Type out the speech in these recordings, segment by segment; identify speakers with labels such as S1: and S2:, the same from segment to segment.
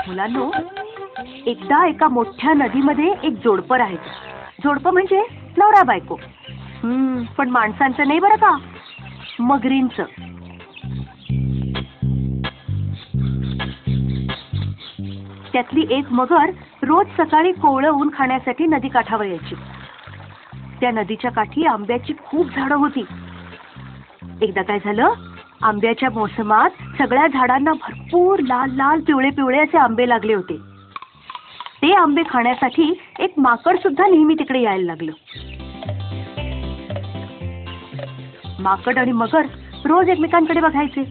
S1: मुलांनो, एकदा एका मोठ्या नदीमध्ये एक जोडपं राहायचं. जोडपं म्हणजे नवरा बायको. पण माणसांचं नाही बरं का, मगरींचं. त्यातली एक मगर रोज सकाळी कोवळं ऊन खाण्यासाठी नदीकाठावर यायची. त्या नदीच्या काठी आंब्याची खूप झाडं होती. एकदा काय झालं, आंब्याच्या मोसमात सगळ्या झाडांना भरपूर लाल लाल पिवळे पिवळे असे आंबे लागले होते. ते आंबे खाण्यासाठी एक माकड सुद्धा नेहमी तिकडे यायला लागलं. माकड आणि मगर रोज एकमेकांकडे बघायचे.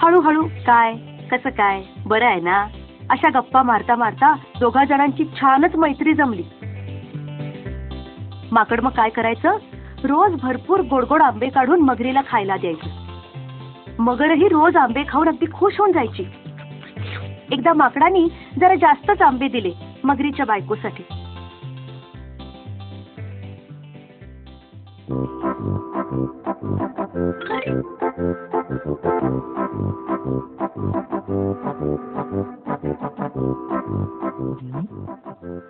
S1: हळूहळू काय, कसं काय, बरं आहे ना, अशा गप्पा मारता मारता दोघा जणांची छानच मैत्री जमली. माकड मग काय करायचं, रोज भरपूर गोडगोड आंबे काढून मगरीला खायला द्यायचं. मगरही रोज आंबे खाऊन अगदी खुश होऊन जायची. एकदा माकडाने जरा जास्तच आंबे दिले मगरीच्या बायकोसाठी.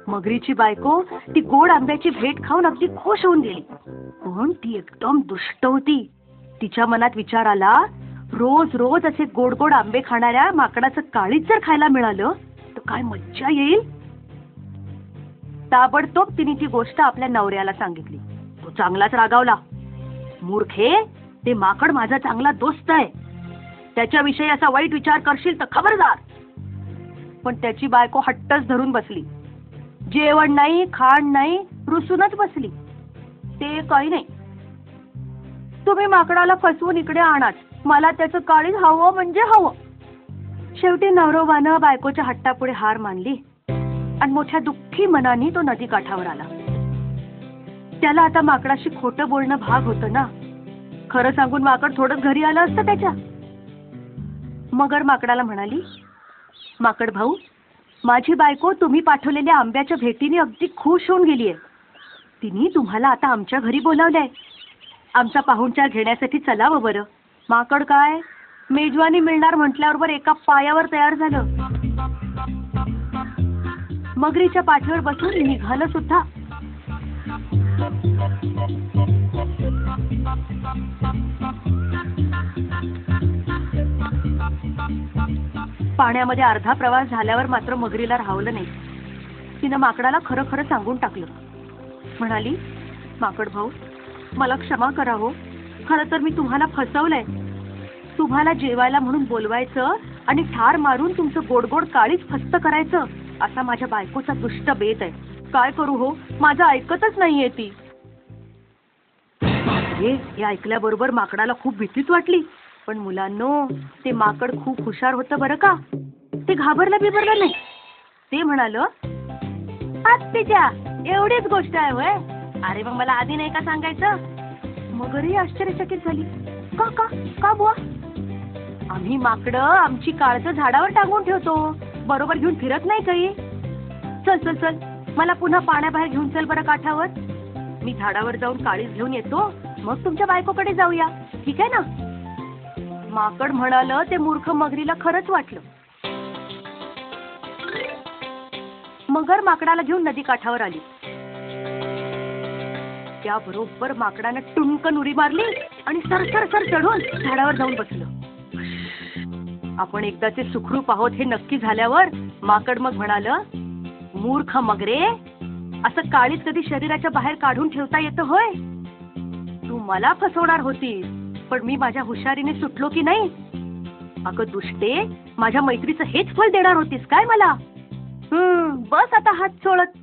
S1: मगरीची बायको ती गोड आंब्याची भेट खाऊन अगदी खुश होऊन गेली. पण ती एकदम दुष्ट होती. तिच्या मनात विचार आला, रोज रोज असे गोड गोड आंबे खाणाऱ्या माकडाचं काळीच जर खायला मिळालं तर काय मज्जा येईल. ताबडतोब तिने ती गोष्ट आपल्या नवऱ्याला सांगितली. तो चांगलाच रागावला. मूर्खे, ते माकड माझा चांगला दोस्त आहे, त्याच्याविषयी असा वाईट विचार करशील तर खबरदार. पण त्याची बायको हट्टच धरून बसली. जेवण नाही, खाण नाही, रुसूनच बसली. ते काही नाही, तुम्ही माकडाला फसवून इकडे आणाच, मला त्याचं काळीज हवं म्हणजे हवं. शेवटी नवरोबानं बायकोच्या हट्टापुढे हार मानली आणि मोठ्या दुःखी मनाने तो नदी काठावर आला. त्याला आता माकडाशी खोटं बोलणं भाग होतं ना. खरं सांगून माकड थोडंच घरी आलं असतं त्याच्या. मगर माकडाला म्हणाली, माकड भाऊ, माझी बायको तुम्ही पाठवलेल्या आंब्याच्या भेटीने अगदी खुश होऊन गेलीये. तिने तुम्हाला आता आमच्या घरी बोलावलंय. आमचा पाहुणचार घेण्यासाठी चलावं बरं. माकड काय, मेजवानी मिळणार म्हटल्यावर एका पायावर तयार झालं. मगरीच्या पाठीवर बसून निघालं सुद्धा. पाण्यामध्ये अर्धा प्रवास झाल्यावर मात्र मगरीला राहवलं नाही. तिनं माकडाला खरं खरं सांगून टाकलं. म्हणाली, माकड भाऊ, मला क्षमा करा हो. खरं तर मी तुम्हाला फसवलंय. तुम्हाला जेवायला म्हणून बोलवायचं आणि ठार मारून तुमचं गोडगोड काळीच फस्त करायचं असा माझ्या बायकोचा दुष्ट बेत आहे. काय करू हो, माझं ऐकतच नाहीये ती. हे ऐकल्याबरोबर माकडाला खूप भीतीच वाटली. पण मुलांनो, ते माकड खूप हुशार होतं बरं का. ते घाबरलं बिबरलं नाही. ते म्हणालं, आत्तीच्या एवढीच गोष्ट आहे होय, अरे मग मला आधी नाही का सांगायचं. मगरही आश्चर्यचकित झाली. का का का बुवा? आम्ही माकडं आमची काळजं झाडावर टांगून ठेवतो, बरोबर घेऊन फिरत नाही काही. चल चल चल, मला पुन्हा पाण्याबाहेर घेऊन चल बरं काठावर. मी झाडावर जाऊन काळीज घेऊन येतो, मग तुमच्या बायकोकडे जाऊया, ठीक आहे ना. माकड म्हणालं ते मूर्ख मगरीला खरंच वाटलं. मगर माकडाला घेऊन नदी काठावर आली. त्याबरोबर माकडानं टुणकन उडी मारली आणि सर सर सर चढून झाडावर जाऊन बसलं. आपण एकदाचे सुखरूप आहोत हे नक्की झाल्यावर माकड मग म्हणालं, मूर्ख मगरे, असं काळीज कधी शरीराच्या बाहेर काढून ठेवता येतं होय? तू मला फसवणार होतीस, पण मी माझ्या हुशारीने सुटलो की नाही. अगं दुष्टे, माझ्या मैत्रीचं हेच फल देणार होतीस काय मला? बस आता हात सोडत.